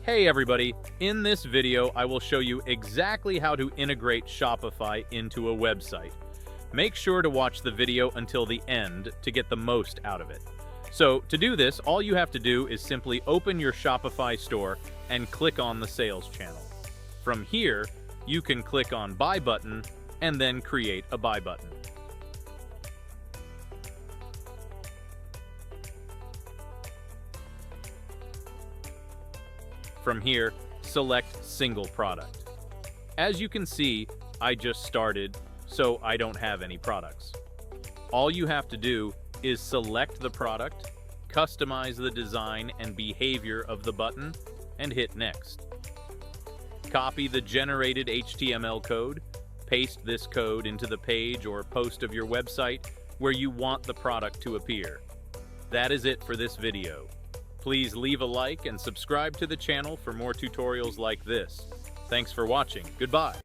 Hey everybody, in this video I will show you exactly how to integrate Shopify into a website. Make sure to watch the video until the end to get the most out of it. So to do this, all you have to do is simply open your Shopify store and click on the sales channel. From here, you can click on Buy button and then create a Buy button. From here, select Single Product. As you can see, I just started, so I don't have any products. All you have to do is select the product, customize the design and behavior of the button, and hit Next. Copy the generated HTML code, paste this code into the page or post of your website where you want the product to appear. That is it for this video. Please leave a like and subscribe to the channel for more tutorials like this. Thanks for watching. Goodbye.